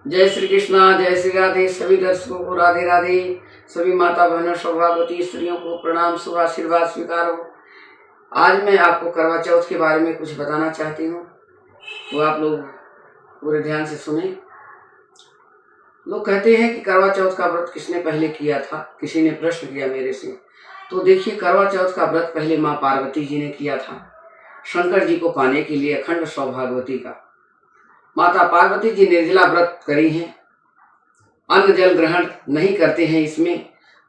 जय श्री कृष्णा, जय श्री राधे। सभी दर्शकों को राधे राधे। सभी माता बहनों सौभाग्यवती स्त्रियों को प्रणाम, शुभ आशीर्वाद स्वीकार हो। आज मैं आपको करवा चौथ के बारे में कुछ बताना चाहती हूँ, वो आप लोग पूरे ध्यान से सुने। लोग कहते हैं कि करवा चौथ का व्रत किसने पहले किया था। किसी ने प्रश्न किया मेरे से, तो देखिए, करवा चौथ का व्रत पहले माँ पार्वती जी ने किया था, शंकर जी को पाने के लिए अखंड सौभाग्यवती का। माता पार्वती जी निर्जला व्रत करी हैं, अन्न जल ग्रहण नहीं करते हैं इसमें,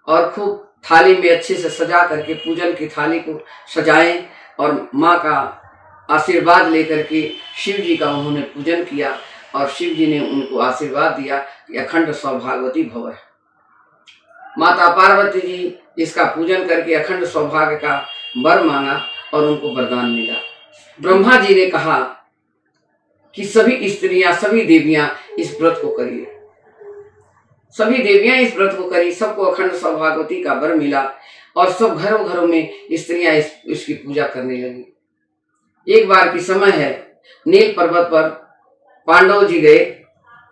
और खूब थाली में अच्छे से सजा करके पूजन की थाली को सजाएं और माँ का आशीर्वाद लेकर के शिव जी का उन्होंने पूजन किया और शिव जी ने उनको आशीर्वाद दिया कि अखंड सौभाग्यवती भव है। माता पार्वती जी इसका पूजन करके अखंड सौभाग्य का वर मांगा और उनको वरदान मिला। ब्रह्मा जी ने कहा कि सभी स्त्रियां, सभी देवियां इस व्रत को करिए। सभी देवियां इस व्रत को करी, सबको अखंड सौभाग्यवती का वर मिला और सब घरों घरों में स्त्रियां इसकी पूजा करने लगी। एक बार की समय है, नील पर्वत पर पांडव जी गए,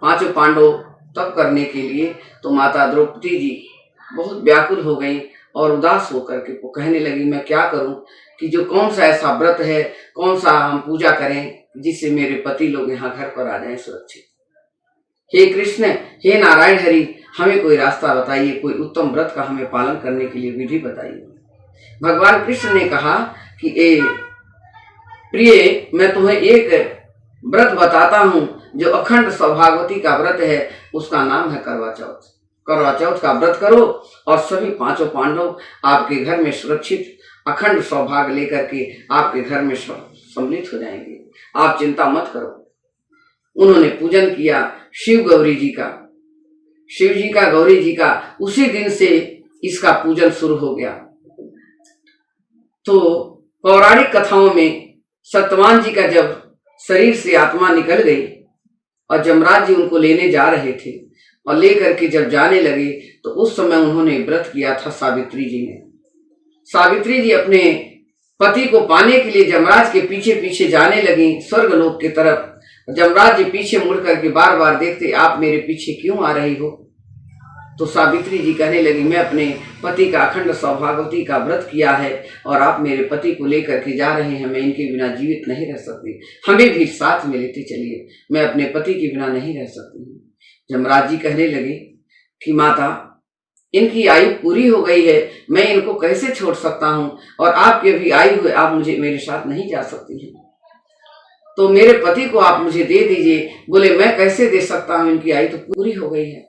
पांचों पांडव तप करने के लिए। तो माता द्रौपदी जी बहुत व्याकुल हो गई और उदास होकर के वो कहने लगी, मैं क्या करूं कि जो कौन सा ऐसा व्रत है, कौन सा हम पूजा करें जिससे मेरे पति लोग यहाँ घर पर आ जाएं सुरक्षित। हे कृष्ण, हे नारायण हरि, हमें कोई रास्ता बताइए, कोई उत्तम व्रत का हमें पालन करने के लिए विधि बताइए। भगवान कृष्ण ने कहा कि ए प्रिय, मैं तुम्हें एक व्रत बताता हूं जो अखंड सौभाग्यवती का व्रत है, उसका नाम है करवा चौथ। करवा चौथ का व्रत करो और सभी पांचों पांडव आपके घर में सुरक्षित अखंड सौभाग्य लेकर के आपके घर में सम्मिलित हो जाएंगे। आप चिंता मत करो। उन्होंने पूजन किया शिव गौरी जी का, शिव जी का, गौरी जी का। उसी दिन से इसका पूजन शुरू हो गया। तो पौराणिक कथाओं में सत्यवान जी का जब शरीर से आत्मा निकल गई और जमराज जी उनको लेने जा रहे थे और लेकर के जब जाने लगे, तो उस समय उन्होंने व्रत किया था सावित्री जी ने। सावित्री जी अपने पति को पाने के लिए जमराज के पीछे पीछे जाने लगी स्वर्गलोक की तरफ। जमराज जी पीछे मुड़ करके बार बार देखते, आप मेरे पीछे क्यों आ रही हो? तो सावित्री जी कहने लगी, मैं अपने पति का अखंड सौभाग्यवती का व्रत किया है और आप मेरे पति को लेकर के जा रहे हैं, मैं इनके बिना जीवित नहीं रह सकती, हमें भी साथ में लेते चलिए, मैं अपने पति के बिना नहीं रह सकती। जमराज जी कहने लगे कि माता, इनकी आयु पूरी हो गई है, मैं इनको कैसे छोड़ सकता हूँ, और आपकी अभी आयु है, आप मुझे मेरे साथ नहीं जा सकती हैं, तो मेरे पति को आप मुझे दे दीजिए। बोले, मैं कैसे दे सकता हूँ, इनकी आयु तो पूरी हो गई है।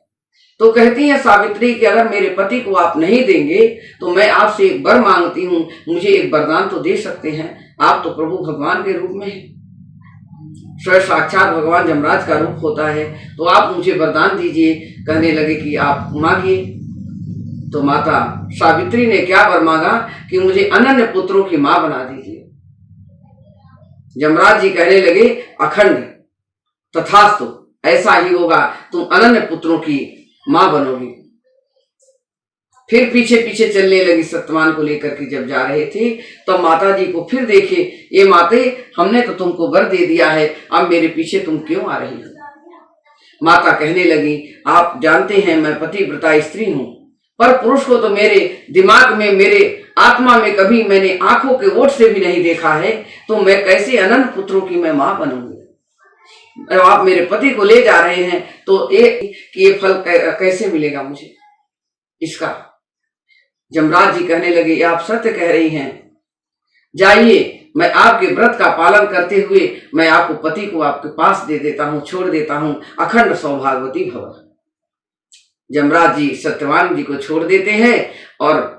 तो कहती है सावित्री कि अगर मेरे पति को आप नहीं देंगे तो मैं आपसे एक वर मांगती हूँ, मुझे एक वरदान तो दे सकते हैं। आप तो प्रभु भगवान के रूप में हैं, स्वयं साक्षात भगवान जमराज का रूप होता है, तो आप मुझे वरदान दीजिए। कहने लगे कि आप मांगिए। तो माता सावित्री ने क्या वर मांगा कि मुझे अनन्य पुत्रों की मां बना दीजिए। जमराज जी कहने लगे, अखंड तथास्तु, ऐसा ही होगा, तुम अनन्य पुत्रों की मां बनोगी। फिर पीछे पीछे चलने लगी सत्यवान को लेकर के जब जा रहे थे, तो माता जी को फिर देखे, ये माते, हमने तो तुमको वर दे दिया है, अब मेरे पीछे तुम क्यों आ रही हो? माता कहने लगी, आप जानते हैं मैं पतिव्रता स्त्री हूं, पर पुरुष को तो मेरे दिमाग में, मेरे आत्मा में कभी मैंने आंखों के ओट से भी नहीं देखा है, तो मैं कैसे अनंत पुत्रों की मैं मां बनूंगी? आप मेरे पति को ले जा रहे हैं, तो ये फल कैसे मिलेगा मुझे इसका? जमराज जी कहने लगे, आप सत्य कह रही हैं, जाइए, मैं आपके व्रत का पालन करते हुए मैं आपको पति को आपके पास दे देता हूं, छोड़ देता हूं, अखंड सौभाग्यवती भव। जमराज जी सत्यवान जी को छोड़ देते हैं और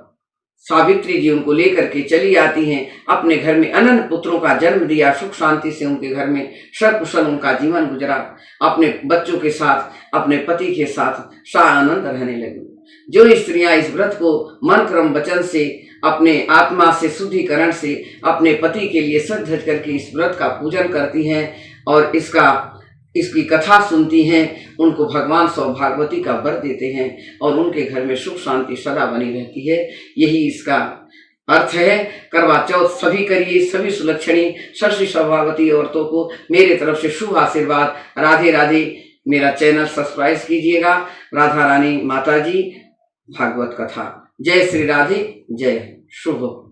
सावित्री जी उनको लेकर के चली आती हैं। अपने घर में अनंत पुत्रों का जन्म दिया, सुख शांति से उनके घर में सकुशल उनका जीवन गुजरा। अपने बच्चों के साथ, अपने पति के साथ सानंद रहने लगी। जो स्त्रियां इस व्रत को मन क्रम वचन से, अपने आत्मा से शुद्धिकरण से अपने पति के लिए सज धज करके इस व्रत का पूजन करती हैं और इसकी कथा सुनती हैं, उनको भगवान सौभाग्यवती का वर देते हैं और उनके घर में सुख शांति सदा बनी रहती है। यही इसका अर्थ है। करवा चौथ सभी करिए, सभी सुलक्षणी षष्ठी सौभाग्यवती औरतों को मेरे तरफ से शुभ आशीर्वाद। राधे राधे। मेरा चैनल सब्सक्राइब कीजिएगा। राधा रानी माता जी भागवत कथा। जय श्री राधे, जय शुभ।